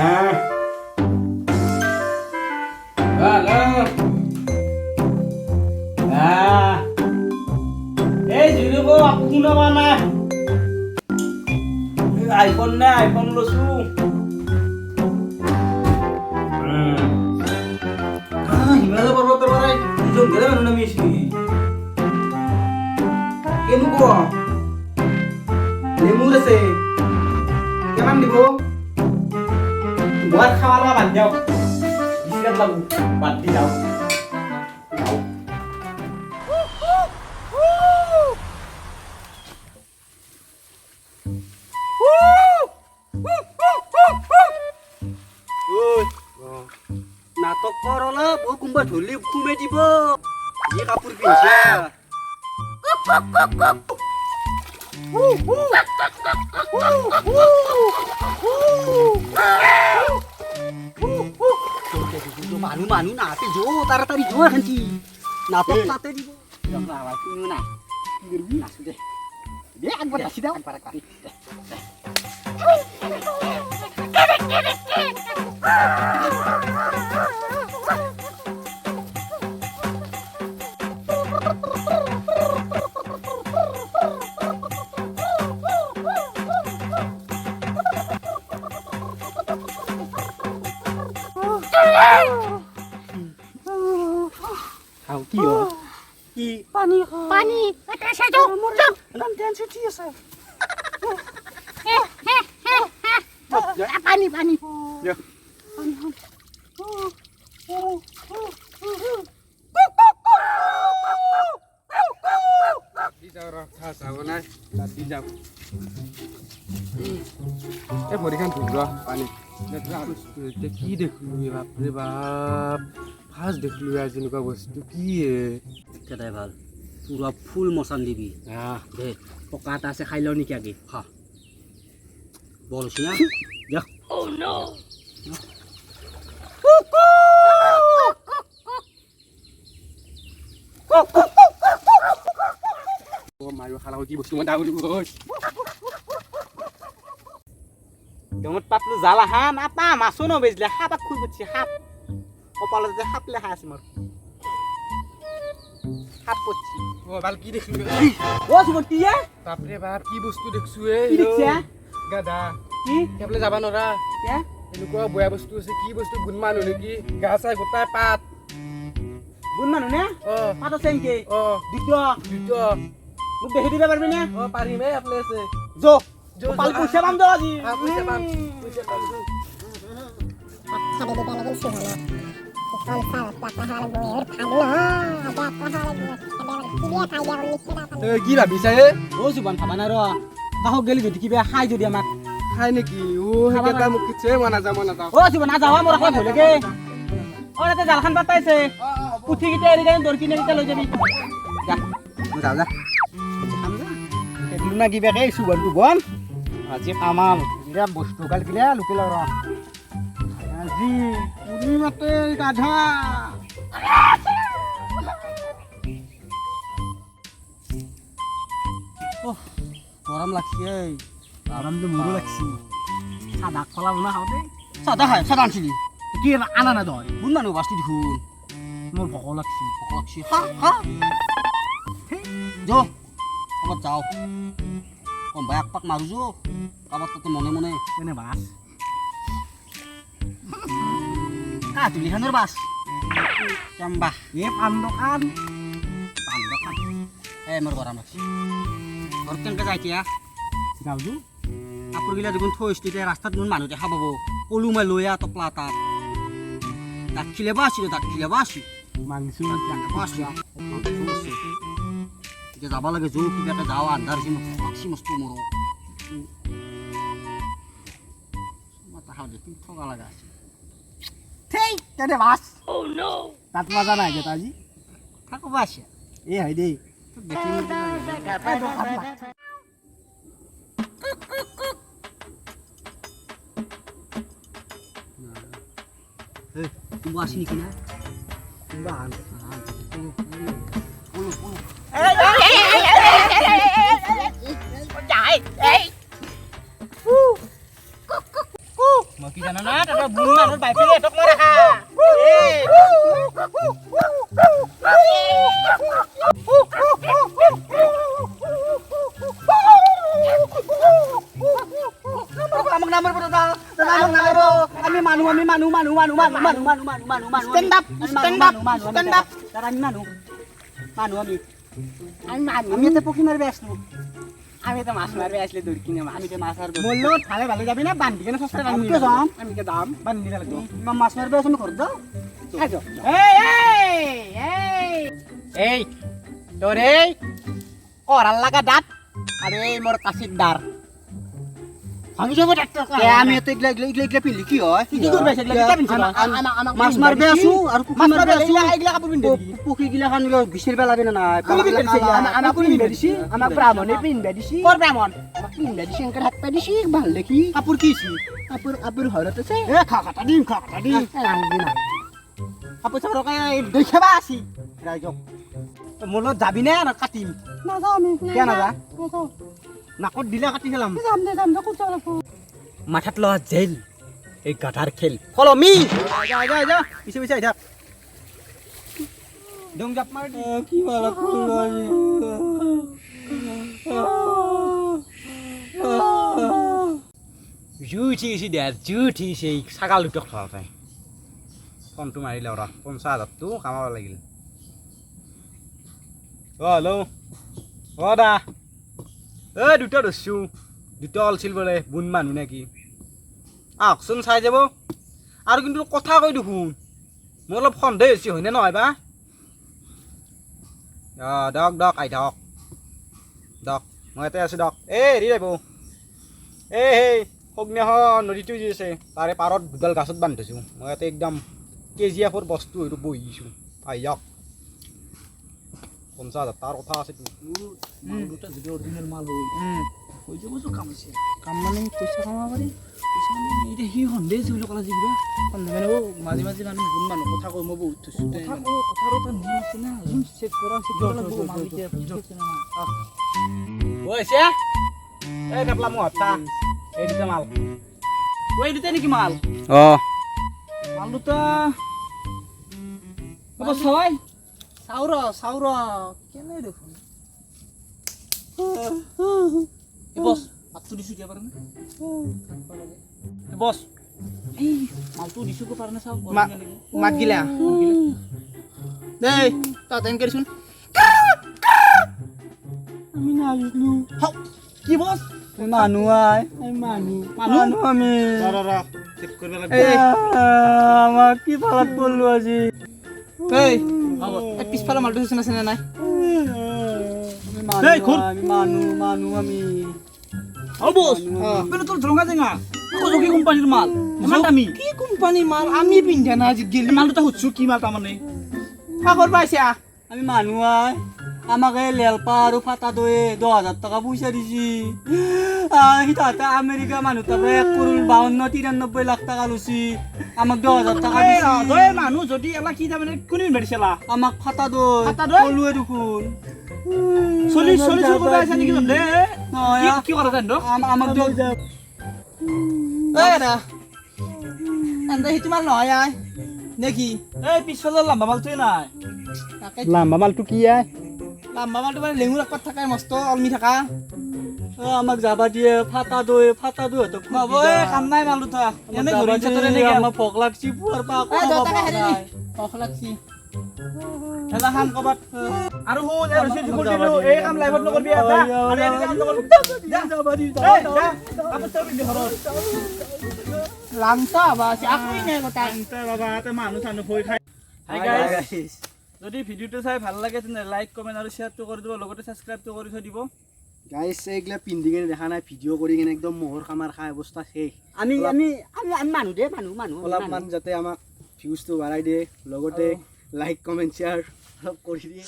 Halo. Nah. Juru ko aku guna mana? iPhone na, iPhone lo su. Himala पर्वत बराई जो गेले म्हणून मी शी. কেনু কো? লেমু আছে। কেমন দিব? তোমার খাওয়া বাদ দাও। বিস্কুট লাগু বাদ দি দাও। নাটক কৰলা বৌ কোনবা ধলি কুমে দিব এই কাপোৰ পিন্ধছা মানুহ মানুহ নাতে যো তাড়াতাড়ি যো খানছি নাটক তাতে দিব না ভাই তুমি না কি করবি নাচু দে দে একবার নাচি দাও একবার Hào কি ও কি পানি পানি এটা সেজো যাও নাম ধ্যান ছুটি আছে পানি পানি যা দি যাও রাখা যাও না দি যাও এ পরীক্ষা ধুল পানি কি দেখলু বাপরে বাপ ফার্স্ট দেখলু আজ এনেকুৱা বস্তু কি কেটাই ভাল পুরা ফুল মশান দিবি দে পকা এটা আছে খাই লও নেকি আগে হা বলছি না যা ও নো ও মায়ো খালাও কি বস্তু মই দাও দিব দমত পাতলু জালা হান আপা মাছো ন বেজলে হাপাত খুই বছি হাপ কপালত যে হাপ লেখা আছে মোর হাপ পছি ও বাল কি দেখলু ও সুমতি এ বাপরে বাপ কি বস্তু দেখছু এ কি দেখছে গাদা কি কেবলে যাবা নৰা কে এনেকুৱা বয়া বস্তু আছে কি বস্তু গুণ মানুহ নেকি গা চাই গোটাই পাত গুণ মানুহ নে অ পাত আছে নেকি অ দ্বিতীয় দুটো মোক দেখি দিবা পারবি না অ পাৰিমে আপলে আছে যো যো, পাল যো, পয়সা পাম তো আজি পইচা পাম পইচা পাম ছাড়ে দিতে লাগেন সিহানা কোন সারা টাকা হারা গোয়ের ফাগলো টাকা হারা গোয়ের এবার কিয়া খাই দিয়া নিছে না এ কি ভাবিছা এ ও জীবন খাবা না র কাহক গেলি যদি কিবা খাই যদি আমাক খাই নেকি ও হেকেটা মোক কিছে মনা যাও ও জীবন না যাওয়া মোর খাই ভুলে গে ও রাতে জালখান পাতাইছে পুঠি গিটা এরি গান দরকি নে গিটা লই যাবি যা যাও যা এগুলো না কিবা কে সুবন বন আজি কামাল বিরা বস্তু কাল গিলা লুকিলা র আজি উনি মতে গাধা গরম লাগছে এই আরাম তো মুরু লাগছি সাদা কলা না খাওতে সাদা খাই সাদা আনছিলি কি আনা না দয় বুন মানুহ বাস্তি দেখুন মোর ভক লাগছি লাগছি হা হা যো কবাত যাও কম ভাই এক পাক মারু যো কাবার তাতে মনে মনে কেনে বাস কা তুলি খানোর বাস চাম্বা এ পান দোকান পান দোকান এ মোর গরম লাগছে ঘর কেনকে যাইতিয়া যাওজু কাপড় গিলা দেখুন থৈছি তেতিয়া রাস্তাত নুন মানুহ দেখা পাব কলু মাই লৈ আ টপলা তাত দাখিলে বাসি মাংসু বাসি এতিয়া যাব লাগে জো কিবাকে যাওঁ আন্ধাৰ হৈছে মস্ত মৰো মাথা খাওঁ দেখি ঠগা লগা আছে থেই কেনে বাস ও নো তাত মজা নাই গে তাজি থাকো বাসি এ হাই দেই দেখি তুমি আসি নাকি না বান মই কি জানো না তহঁতৰ বুঢ়ী মানুহৰ বাইফেলে এটক মই ৰাখা আমাক নামৰ পৰা দাদা আমাক নামাৰো আমি মানুহ ষ্টেণ্ড আপ দাদা আমি মানুহ আমি এতিয়া পক্ষী মাৰিব আছিলো আমি তো মাছ মাৰবে আসলে দৌড় কিনে আমি এতিয়া মাছ মাৰিব মোর লগত ভালে ভালে যাবি না বান্ধি কেনে সস্তা আমি কিয় যাম আমি কে দাম বান্ধি দিলে লাগবো মাছ মাৰিব আছো আমি ঘৰত যাওঁ এই তোর এই করার লাগা দাঁত আর এই মোর কাশির দাঁড় ভাঙি যাবো আমি এত এগলা পিন্ধি কি হয় কি করবে সেগুলা কি পিনছ মাছ মাৰিব আছো আৰু মাছ মাৰবে এইগুলা কাপড় পিন্ধে পক্ষী গিলা খান বিচাৰিব লাগে না আমি পিনছে আমাক পিনবে দিছি আমাক ব্রাহ্মণে পিনবে দিছি কর ব্রাহ্মণ আমাক পিনবে দিছি এনকে হাত পা দিছি ভাল দেখি কাপোৰ কিছি কাপড় ঘৰত আছে এ খাটা দিম ৰাঙবি না কাপড় চাপড় দেখাবা আছি ৰাইজক মোর লগত যাবি না না কাটিম নাযাওঁ আমি কেন না নাকত দিলে কাটি খেলাম মাথাত লোৱা জেল এই গাধাৰ খেল ফলো মি যা পিছে পিছে আহি থাক দম জাপ মাৰ কি বালা জুঠিছি দে জুঠিছে ছাগাল দুটক থোৱা পাই ফোনটো মাৰিলে ৰ 50,000টো কামাব লাগিল হেল্ল' দা এই দুটা ধৰছু দুটা অলছিল বলে বুন মানুহ নাকি আহকচোন চাই যাব আৰু কিন্তু কথা কৈ দেখোন মোৰ অলপ সন্দেহ হৈছে হয়নে নহয় বা দক আহি থাকক দক মই ইয়াতে আছোঁ দক হেৰি যাব সেই সগ্নেখন নদীটো যি আছে তাৰে পাৰত দুডাল গাছত বান্ধি থৈছোঁ মই ইয়াতে একদম KGF-ৰ বস্তু সেইটো বহিছোঁ আহি যাওক 50,000 তাৰ কথা আছে মাল দুটা যদি অৰিজিনেল মাল হয় হৈ যাব তো কাম আছে কাম মানে পইচা কামাব পাৰি পইচা মানে এতিয়া সি সন্দেহ আছে বুলি ক'লা যিবা মানে মাজে মাজে মানুহ গুণ মানুহ কথা কৈ মই বহুত থৈছোঁ কথাৰ এটা নিয়ম আছে না যোন চেক কৰা চেক কৰা লাগব মাল এতিয়া গৈছে এই কাপলা মোৰ হতা এই দুটা মাল ওই দুটা নেকি মাল মাল দুটা হ'ব ছয় চাউৰ কেনে দেখোন বস মালটো দিছো দিয়া পাৰে না বছ এই মালটো দিছো কো পাৰে না চাও মাত গিলা দেই তাত এন কৰিছোন আমি নাজিলো কি বছ মানুহ আই মানুহ আমি চেক কৰিব আমাক কি ফালাত পড়লো আজি এই হ'ব পিছফালে মালটো আছে না নাই এই খুন মানুহ আমি আৰু বস বেলে তোৰ জংগা জেঙা কি কোম্পানীৰ মাল ইমান দামী কি কোম্পানী মাল আমি পিন্ধা না আজি গেলি মাল দুটা হুচ্ছু কি মাল তাৰমানে সাগৰ পাইছা আমি মানুহ আই আমাক এই লেলপা আৰু ফাটা দয়ে 10,000 টকা পইচা দিছি সি তাতে আমেৰিকা মানুহ তাতে 1,52,93 লাখ টকা লৈছি আমাক 10,000 টকা দিছি মানুহ যদি এলা কি তাৰমানে কোনে মেডিচেলা আমাক ফাটা দৈ কলোৱে দেখোন চলি কৰিব আছে নেকি দে কি কৰা জানো আমাক দাদা এন্তে সিটো মাল নহয় আই নেকি এই পিছফালৰ লাম্বা মালটোৱে নাই লাম্বা মালটো কি আই লাম্বা মালটো মানে লেঙুৰ একপাত থাকাই মস্ত অলমি থাকা আমাক যাবা দিয়ে ফাটা দৈ হতক হ'ব এই কাম নাই মাল দুটা এনে ঘূৰি চাতৰে নেকি আমাৰ ভোক লাগছি পুৱাৰ পা ভোক লাগছি এলা খাম কবাত আৰু শুন এই ৰচিদ খুল দিলো এই কাম লাইভত নকৰবি এটা আৰু এই কাম নকৰবি যাবা দি যা আপস্ত দি ঘৰত লাংটা বাস আকই নাই কথা বাবা তে মানুহ চানু ভয় খাই হাই গাইস যদি ভিডিওটো চাই ভাল লাগে তেনে লাইক কমেন্ট আৰু শেয়াৰটো কৰি দিব লগতে সাবস্ক্ৰাইবটো কৰি থৈ দিব গাইস এইগলা পিন্ধি কেনে দেখা নাই ভিডিঅ' কৰি কেনে একদম মোহৰ খামাৰ খাই অৱস্থা শেষ আমি মানুহ দে মানুহ অলপমান যাতে আমাক ভিউজটো বঢ়াই দিয়ে লগতে লাইক কমেণ্ট শ্বেয়াৰ অলপ কৰি দিয়ে